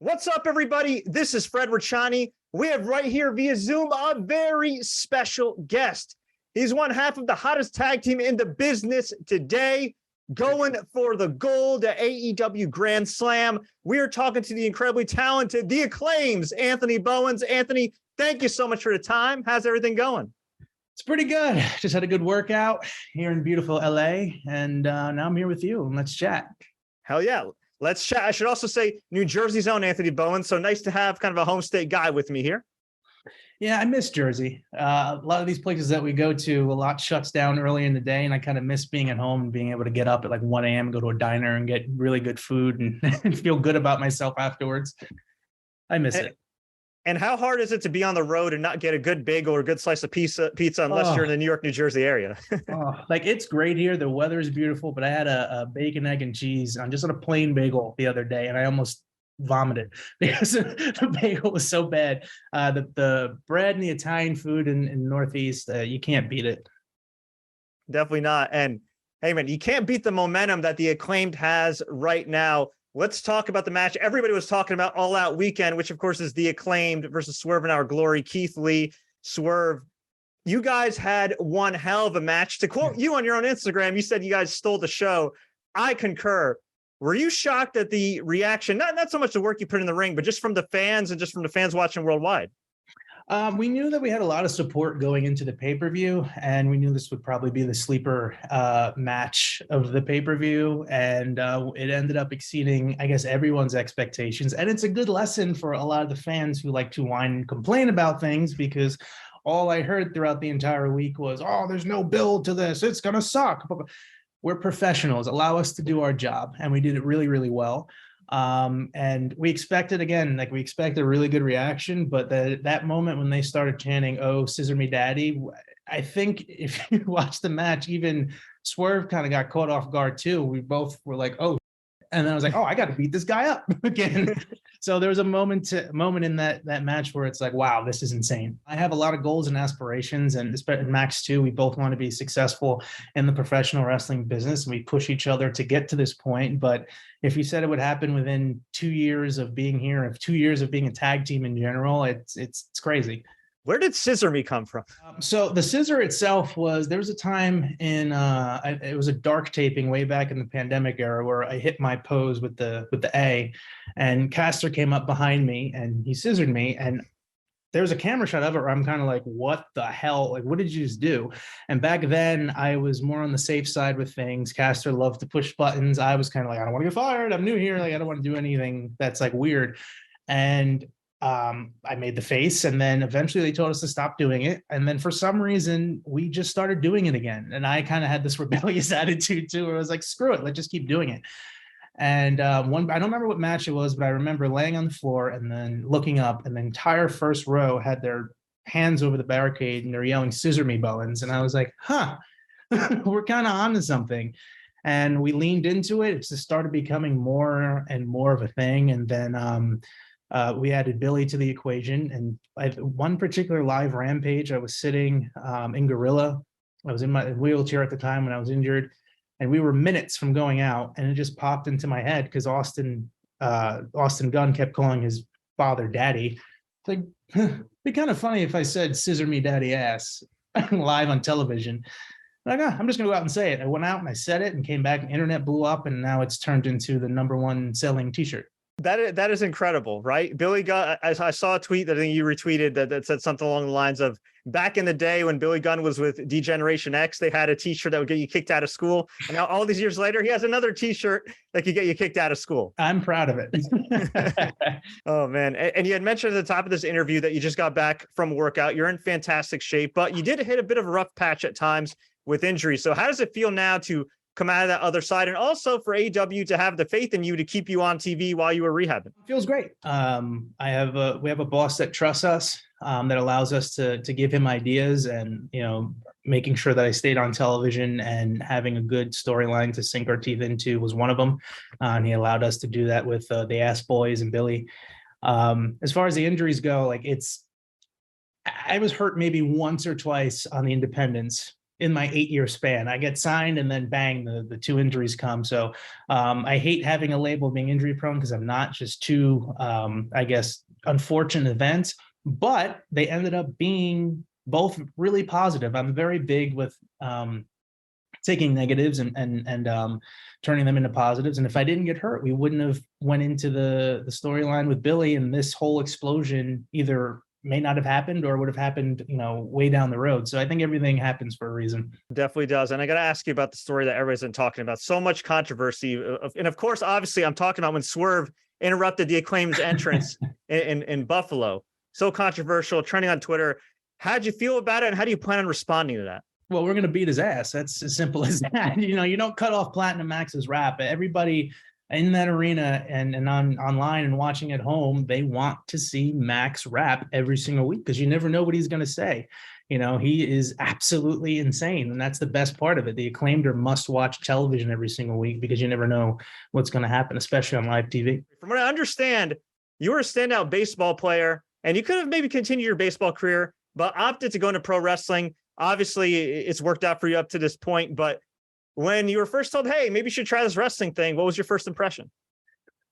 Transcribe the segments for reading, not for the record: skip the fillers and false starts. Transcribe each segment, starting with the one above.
What's up, everybody? This is Fred Richani. We have right here via Zoom a very special guest. He's one half of the hottest tag team in the business today, going for the gold at AEW Grand Slam. We are talking to the incredibly talented, the Acclaimed, Anthony Bowens. Anthony, thank you so much for the time. How's everything going? It's pretty good. Just had a good workout here in beautiful LA, and now I'm here with you, and let's chat. Hell yeah. Let's chat. I should also say New Jersey's own Anthony Bowens. So nice to have kind of a home state guy with me here. Yeah, I miss Jersey. A lot of these places that we go to, a lot shuts down early in the day, and I kind of miss being at home and being able to get up at like 1 a.m. and go to a diner and get really good food and feel good about myself afterwards. I miss it. And how hard is it to be on the road and not get a good bagel or a good slice of pizza unless you're in the New York, New Jersey area? Like, it's great here. The weather is beautiful, but I had a bacon, egg, and cheese on just on a plain bagel the other day, and I almost vomited because the bagel was so bad. The bread and the Italian food in Northeast, you can't beat it. Definitely not. And hey, man, you can't beat the momentum that the Acclaimed has right now. Let's talk about the match everybody was talking about All Out Weekend, which, of course, is the Acclaimed versus Swerve in Our Glory. Keith Lee, Swerve. You guys had one hell of a match. To quote you on your own Instagram, you said you guys stole the show. I concur. Were you shocked at the reaction? Not so much the work you put in the ring, but just from the fans and just from the fans watching worldwide? We knew that we had a lot of support going into the pay-per-view, and we knew this would probably be the sleeper match of the pay-per-view, and it ended up exceeding, I guess, everyone's expectations. And it's a good lesson for a lot of the fans who like to whine and complain about things, because all I heard throughout the entire week was, oh, there's no build to this. It's going to suck. We're professionals. Allow us to do our job, and we did it really, really well. And we expected, again, like we expect a really good reaction, but that moment when they started chanting, "Oh, Scissor Me Daddy," I think if you watch the match, even Swerve kind of got caught off guard too. We both were like, "Oh," and then I was like, "Oh, I got to beat this guy up again." So there was a moment in that match where it's like, wow, this is insane. I have a lot of goals and aspirations, and Max too. We both want to be successful in the professional wrestling business, and we push each other to get to this point. But if you said it would happen within 2 years of being here, of 2 years of being a tag team in general, it's crazy. Where did Scissor Me come from? So the scissor itself there was a time in it was a dark taping way back in the pandemic era where I hit my pose with the A, and Caster came up behind me and he scissored me, and there's a camera shot of it where I'm kind of like, what the hell? Like, what did you just do? And back then I was more on the safe side with things. Caster loved to push buttons. I was kind of like, I don't want to get fired. I'm new here. Like, I don't want to do anything that's like weird. And I made the face, and then eventually they told us to stop doing it. And then for some reason, we just started doing it again. And I kind of had this rebellious attitude too, where I was like, screw it, let's just keep doing it. And I don't remember what match it was, but I remember laying on the floor and then looking up, and the entire first row had their hands over the barricade and they're yelling, "Scissor Me, Bowens." And I was like, we're kind of onto something. And we leaned into it. It just started becoming more and more of a thing. And then we added Billy to the equation. And one particular live Rampage, I was sitting in Gorilla. I was in my wheelchair at the time when I was injured, and we were minutes from going out, and it just popped into my head because Austin Gunn kept calling his father Daddy. It's like, it'd be kind of funny if I said "Scissor Me Daddy Ass" live on television. Like, I'm just gonna go out and say it. I went out and I said it and came back, and internet blew up, and now it's turned into the #1 selling t-shirt. That is incredible, right? Billy Gunn, I saw a tweet that I think you retweeted that said something along the lines of, back in the day when Billy Gunn was with D-Generation X, they had a t-shirt that would get you kicked out of school. And now all these years later, he has another t-shirt that could get you kicked out of school. I'm proud of it. Oh, man. And you had mentioned at the top of this interview that you just got back from a workout. You're in fantastic shape, but you did hit a bit of a rough patch at times with injuries. So how does it feel now to come out of that other side, and also for AEW to have the faith in you to keep you on TV while you were rehabbing? It feels great. We have a boss that trusts us, that allows us to give him ideas, and making sure that I stayed on television and having a good storyline to sink our teeth into was one of them. And he allowed us to do that with the Ass Boys and Billy. As far as the injuries go, I was hurt maybe once or twice on the independents, in my 8-year span. I get signed and then bang, the 2 injuries come. So I hate having a label being injury prone because I'm not, just 2, I guess, unfortunate events, but they ended up being both really positive. I'm very big with taking negatives and turning them into positives. And if I didn't get hurt, we wouldn't have went into the storyline with Billy, and this whole explosion either may not have happened or would have happened, way down the road. So I think everything happens for a reason. Definitely does. And I got to ask you about the story that everybody's been talking about. So much controversy. And of course, obviously, I'm talking about when Swerve interrupted the Acclaimed's entrance in Buffalo. So controversial, trending on Twitter. How'd you feel about it? And how do you plan on responding to that? Well, we're going to beat his ass. That's as simple as that. You don't cut off Platinum Max's rap. Everybody in that arena and online and watching at home, they want to see Max rap every single week because you never know what he's going to say. He is absolutely insane. And that's the best part of it. The Acclaimed are must-watch television every single week because you never know what's going to happen, especially on live TV. From what I understand, you were a standout baseball player, and you could have maybe continued your baseball career, but opted to go into pro wrestling. Obviously, it's worked out for you up to this point, but when you were first told, hey, maybe you should try this wrestling thing, what was your first impression?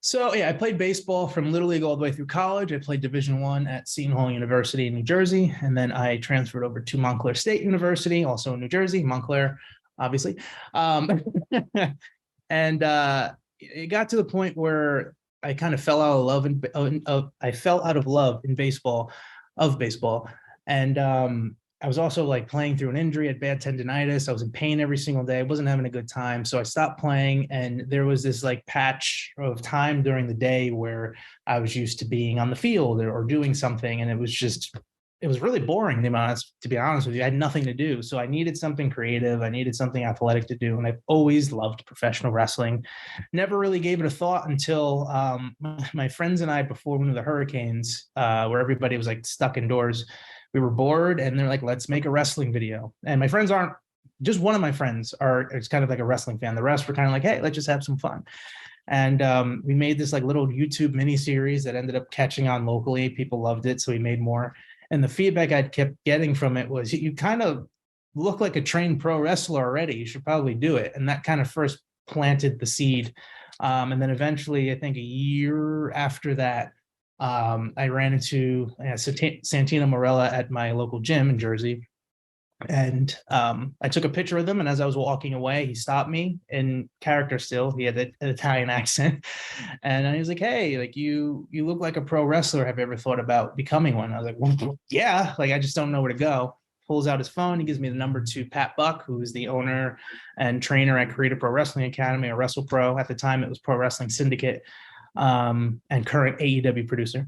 So, yeah, I played baseball from Little League all the way through college. I played Division I at Seton Hall University in New Jersey, and then I transferred over to Montclair State University, also in New Jersey, Montclair, obviously. And it got to the point where I kind of fell out of love I fell out of love in baseball, and I was also like playing through an injury, at bad tendonitis. I was in pain every single day. I wasn't having a good time. So I stopped playing. And there was this like patch of time during the day where I was used to being on the field or doing something. And it was really boring, to be honest with you. I had nothing to do. So I needed something creative. I needed something athletic to do. And I've always loved professional wrestling. Never really gave it a thought until my friends and I, before one of the hurricanes, where everybody was like stuck indoors, we were bored and they're like, let's make a wrestling video. And my friends aren't, just one of my friends it's kind of like a wrestling fan. The rest were kind of like, hey, let's just have some fun. And we made this like little YouTube mini series that ended up catching on locally. People loved it. So we made more. And the feedback I kept getting from it was, you kind of look like a trained pro wrestler already. You should probably do it. And that kind of first planted the seed. And then eventually, I think a year after that, I ran into Santino Marella at my local gym in Jersey. And I took a picture of him. And as I was walking away, he stopped me in character still. He had an Italian accent. And he was like, hey, like you look like a pro wrestler. Have you ever thought about becoming one? I was like, well, yeah, like I just don't know where to go. Pulls out his phone. He gives me the number to Pat Buck, who is the owner and trainer at Creative Pro Wrestling Academy, or Wrestle Pro. At the time, it was Pro Wrestling Syndicate. And current AEW producer.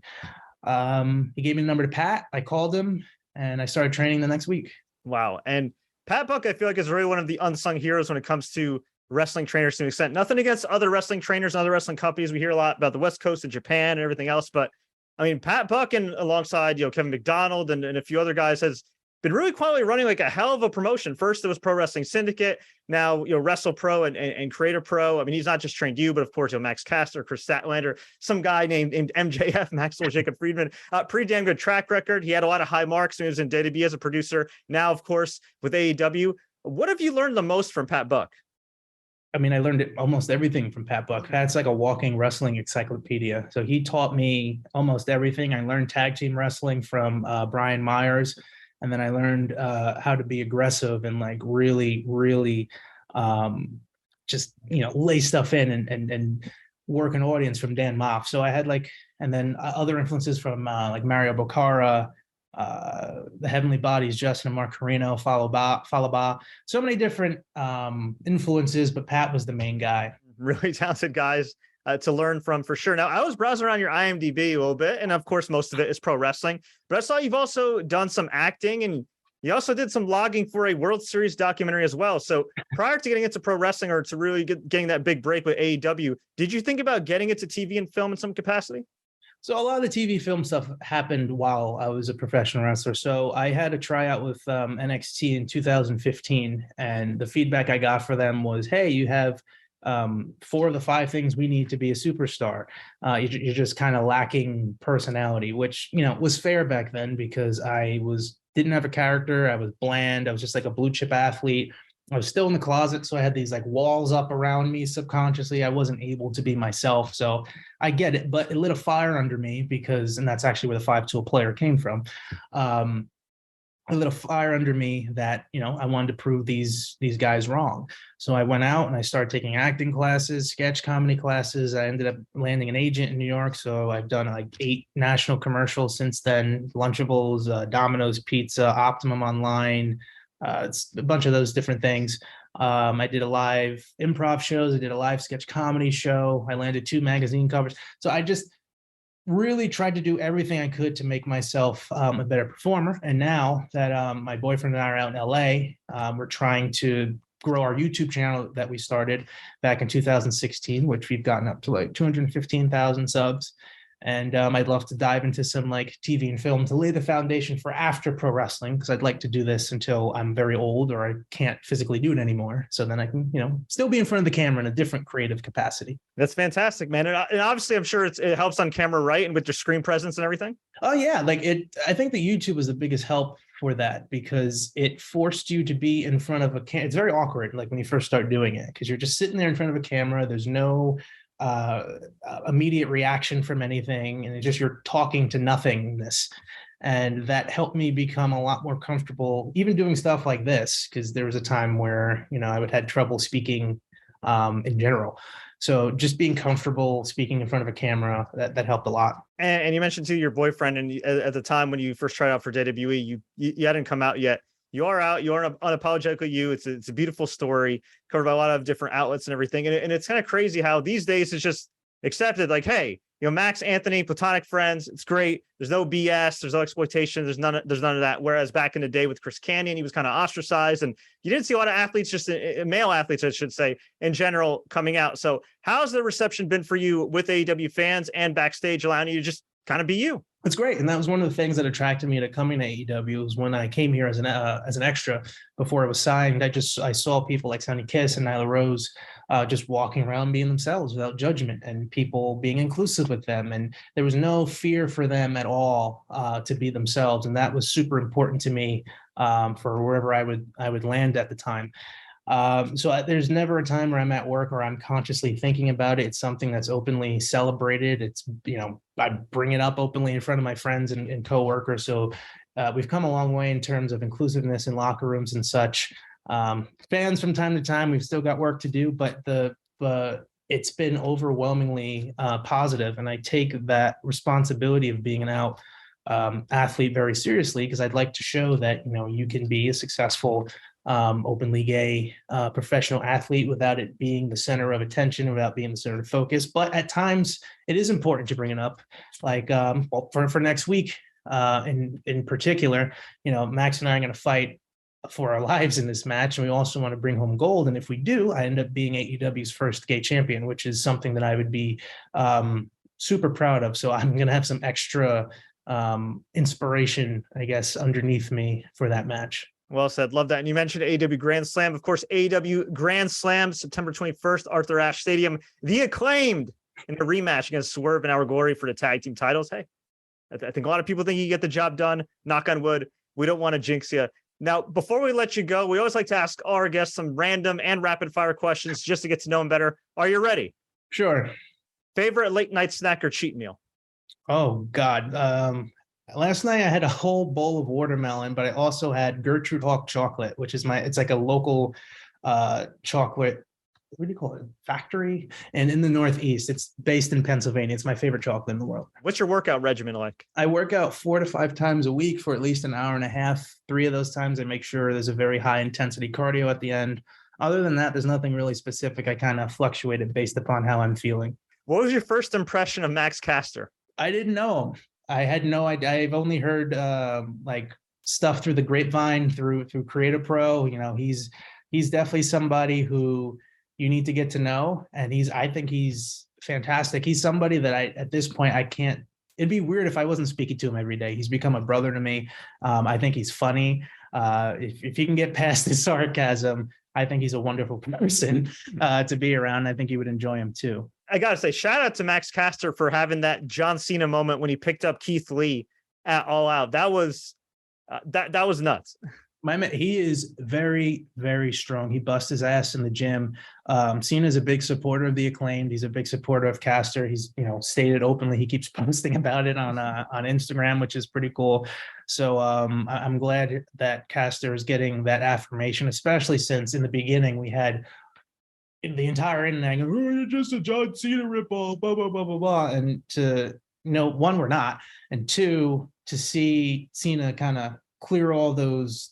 He gave me the number to Pat. I called him and I started training the next week. Wow. And Pat Buck, I feel like, is really one of the unsung heroes when it comes to wrestling trainers to an extent. Nothing against other wrestling trainers and other wrestling companies. We hear a lot about the West Coast and Japan and everything else. But I mean, Pat Buck, and alongside, Kevin McDonald and a few other guys, has been really quietly running like a hell of a promotion. First, it was Pro Wrestling Syndicate. Now, Wrestle Pro and Creator Pro. I mean, he's not just trained you, but of course, Max Caster, Chris Statlander, some guy named MJF, Maxwell Jacob Friedman. Pretty damn good track record. He had a lot of high marks when he was in WWE as a producer. Now, of course, with AEW. What have you learned the most from Pat Buck? I mean, I learned almost everything from Pat Buck. Pat's like a walking wrestling encyclopedia. So he taught me almost everything. I learned tag team wrestling from Brian Myers. And then I learned how to be aggressive and like really, really just, lay stuff in and work an audience from Dan Moff. So I had and then other influences from like Mario Boccara, the Heavenly Bodies, Justin and Mark Carino, Falaba. So many different influences, but Pat was the main guy. Really talented guys to learn from, for sure. Now, I was browsing around your IMDb a little bit, and of course, most of it is pro wrestling, but I saw you've also done some acting, and you also did some logging for a World Series documentary as well. So prior to getting into pro wrestling, or to really getting that big break with AEW, did you think about getting into TV and film in some capacity? So a lot of the TV film stuff happened while I was a professional wrestler. So I had a tryout with NXT in 2015, and the feedback I got for them was, hey, you have 4 of the 5 things we need to be a superstar. You're just kind of lacking personality, which, was fair back then because I was didn't have a character. I was bland. I was just like a blue chip athlete. I was still in the closet, so I had these like walls up around me subconsciously. I wasn't able to be myself. So I get it, but it lit a fire under me because, and that's actually where the 5-tool player came from. It lit a fire under me that, you know, I wanted to prove these guys wrong. So I went out and I started taking acting classes, sketch comedy classes. I ended up landing an agent in New York. So I've done like 8 national commercials since then: Lunchables, Domino's Pizza, Optimum Online. It's a bunch of those different things. I did a live improv shows. I did a live sketch comedy show. I landed 2 magazine covers. So I just really tried to do everything I could to make myself a better performer. And now that my boyfriend and I are out in LA, we're trying to grow our YouTube channel that we started back in 2016, which we've gotten up to like 215,000 subs. And I'd love to dive into some like TV and film to lay the foundation for after pro wrestling, because I'd like to do this until I'm very old or I can't physically do it anymore. So then I can, you know, still be in front of the camera in a different creative capacity. That's fantastic, man. And obviously, I'm sure it helps on camera, right? And with your screen presence and everything. Oh yeah, like I think the YouTube was the biggest help for that, because it forced you to be in front of a camera. It's very awkward, like when you first start doing it, because you're just sitting there in front of a camera. There's no immediate reaction from anything, and it's just you're talking to nothingness. And that helped me become a lot more comfortable even doing stuff like this, because there was a time where, you know, I would had trouble speaking in general. So just being comfortable speaking in front of a camera, that helped a lot. And you mentioned too your boyfriend, and at the time when you first tried out for WWE, you hadn't come out yet. You are out. You are unapologetically you. It's a beautiful story covered by a lot of different outlets and everything. And it's kind of crazy how these days it's just accepted. Like, hey, you know, Max, Anthony, platonic friends. It's great. There's no BS. There's no exploitation. There's none of that. Whereas back in the day with Chris Canyon, he was kind of ostracized, and you didn't see a lot of athletes, just male athletes, I should say, in general, coming out. So how's the reception been for you with AEW fans and backstage, allowing you to just kind of be you? It's great, and that was one of the things that attracted me to coming to AEW. Was when I came here as an extra before I was signed. I saw people like Sonny Kiss and Nyla Rose just walking around being themselves without judgment, and people being inclusive with them, and there was no fear for them at all to be themselves, and that was super important to me for wherever I would land at the time. So there's never a time where I'm at work or I'm consciously thinking about it. It's something that's openly celebrated. It's, you know, I bring it up openly in front of my friends and coworkers. So we've come a long way in terms of inclusiveness in locker rooms and such. Fans from time to time, we've still got work to do, but it's been overwhelmingly positive. And I take that responsibility of being an out athlete very seriously, because I'd like to show that, you know, you can be a successful openly gay professional athlete without it being the center of attention, without being the center of focus. But at times it is important to bring it up, like for next week in particular, you know, Max and I are going to fight for our lives in this match, and we also want to bring home gold. And if we do, I end up being AEW's first gay champion, which is something that I would be super proud of. So I'm going to have some extra inspiration, I guess, underneath me for that match. Well said. Love that. And you mentioned AEW Grand Slam. Of course, AEW Grand Slam, September 21st, Arthur Ashe Stadium. The Acclaimed in a rematch against Swerve and Our Glory for the tag team titles. Hey, I think a lot of people think you get the job done. Knock on wood. We don't want to jinx you. Now, before we let you go, we always like to ask our guests some random and rapid fire questions just to get to know them better. Are you ready? Sure. Favorite late night snack or cheat meal? Oh, God. Last night I had a whole bowl of watermelon, but I also had Gertrude Hawk chocolate, which is it's like a local chocolate, what do you call it? Factory. And in the Northeast, it's based in Pennsylvania. It's my favorite chocolate in the world. What's your workout regimen like? I work out 4 to 5 times a week for at least an hour and a half. 3 of those times I make sure there's a very high intensity cardio at the end. Other than that, there's nothing really specific. I kind of fluctuate it based upon how I'm feeling. What was your first impression of Max Caster? I didn't know him. I had no idea. I've only heard like stuff through the grapevine, through Creative Pro. You know, he's definitely somebody who you need to get to know, and I think he's fantastic. He's somebody that at this point I can't. It'd be weird if I wasn't speaking to him every day. He's become a brother to me. I think he's funny. If he can get past his sarcasm, I think he's a wonderful person to be around. I think you would enjoy him too. I got to say, shout out to Max Caster for having that John Cena moment when he picked up Keith Lee at All Out. That was That was nuts. My man, he is very, very strong. He busts his ass in the gym. Cena is a big supporter of the Acclaimed. He's a big supporter of Caster. He's, stated openly. He keeps posting about it on Instagram, which is pretty cool. So I'm glad that Caster is getting that affirmation, especially since in the beginning we had the entire internet going, "Oh, you're just a John Cena ripoff, blah blah blah blah blah," and one, we're not, and two, to see Cena kind of clear all those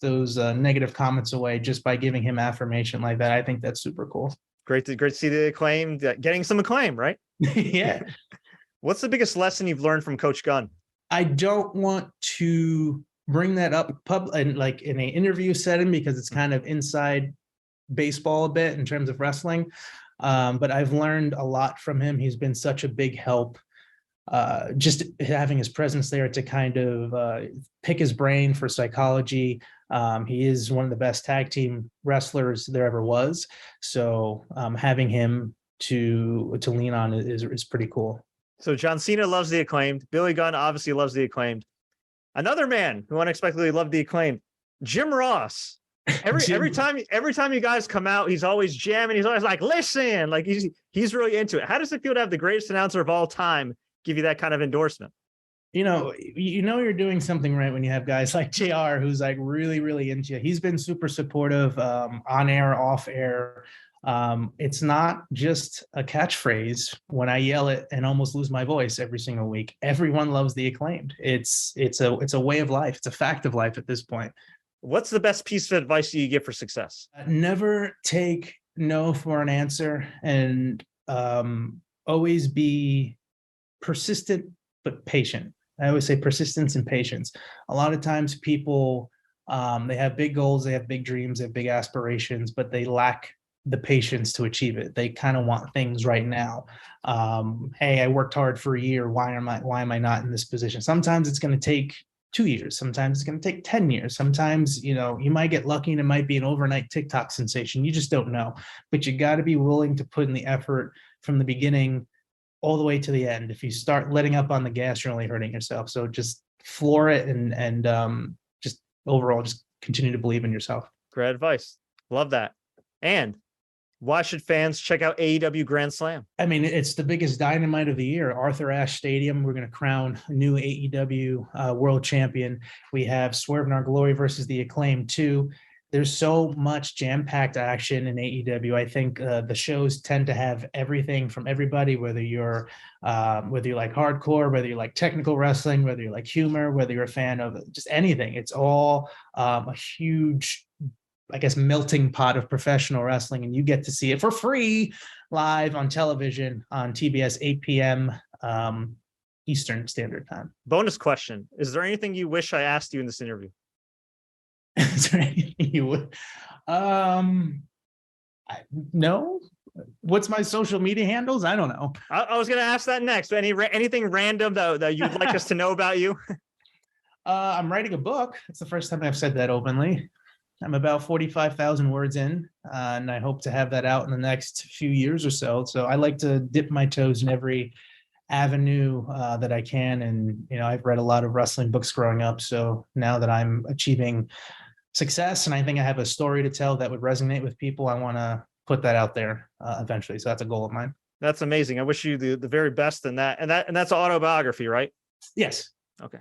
negative comments away just by giving him affirmation like that. I think that's super cool. Great to see the Acclaim getting some acclaim, right? Yeah. What's the biggest lesson you've learned from Coach Gunn? I don't want to bring that up like in an interview setting because it's kind of inside baseball a bit in terms of wrestling. But I've learned a lot from him. He's been such a big help. Just having his presence there to kind of pick his brain for psychology. He is one of the best tag team wrestlers there ever was. So having him to lean on is pretty cool. So John Cena loves the Acclaimed. Billy Gunn obviously loves the Acclaimed. Another man who unexpectedly loved the Acclaimed, Jim Ross. Every time you guys come out, he's always jamming. He's always like, listen, like he's really into it. How does it feel to have the greatest announcer of all time give you that kind of endorsement? You're doing something right when you have guys like JR, who's like really, really into you. He's been super supportive, on air, off air. It's not just a catchphrase when I yell it and almost lose my voice every single week. Everyone loves the Acclaimed. It's a way of life. It's a fact of life at this point. What's the best piece of advice you give for success? Never take no for an answer, and always be persistent but patient. I always say persistence and patience. A lot of times people, they have big goals, they have big dreams, they have big aspirations, but they lack the patience to achieve it. They kind of want things right now. Hey, I worked hard for a year. Why am I not in this position? Sometimes it's going to take 2 years. Sometimes it's going to take 10 years. Sometimes, you might get lucky and it might be an overnight TikTok sensation. You just don't know, but you got to be willing to put in the effort from the beginning all the way to the end. If you start letting up on the gas, you're only hurting yourself. So just floor it and just overall, just continue to believe in yourself. Great advice. Love that. And why should fans check out AEW Grand Slam? I mean, it's the biggest Dynamite of the year. Arthur Ashe Stadium. We're going to crown a new AEW world champion. We have Swerve in Our Glory versus the Acclaimed 2. There's so much jam-packed action in AEW. I think the shows tend to have everything from everybody, whether you like hardcore, whether you like technical wrestling, whether you like humor, whether you're a fan of just anything. It's all a huge, I guess, melting pot of professional wrestling, and you get to see it for free live on television on TBS, 8 p.m. Eastern Standard Time. Bonus question. Is there anything you wish I asked you in this interview? Is there anything you would? No. What's my social media handles? I don't know. I was going to ask that next. Anything random that you'd like us to know about you? I'm writing a book. It's the first time I've said that openly. I'm about 45,000 words in, and I hope to have that out in the next few years or so. So I like to dip my toes in every avenue that I can. And, I've read a lot of wrestling books growing up. So now that I'm achieving success and I think I have a story to tell that would resonate with people, I want to put that out there eventually. So that's a goal of mine. That's amazing. I wish you the very best in that. And that's autobiography, right? Yes. Okay.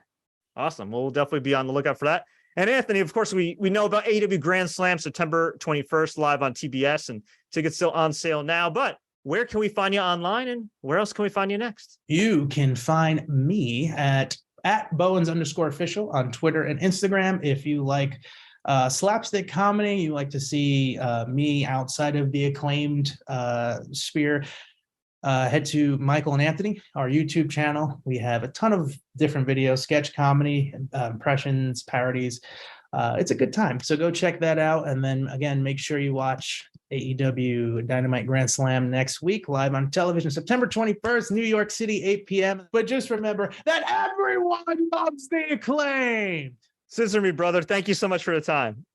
Awesome. Well, we'll definitely be on the lookout for that. And Anthony, of course, we know about AEW Grand Slam September 21st live on TBS, and tickets still on sale now. But where can we find you online, and where else can we find you next? You can find me at Bowens_official on Twitter and Instagram. If you like slapstick comedy, you like to see me outside of the Acclaimed sphere, head to Michael and Anthony, our YouTube channel. We have a ton of different videos, sketch comedy, impressions, parodies. It's a good time. So go check that out. And then again, make sure you watch AEW Dynamite Grand Slam next week, live on television, September 21st, New York City, 8 p.m. But just remember that everyone loves the Acclaimed. Scissor me, brother. Thank you so much for the time.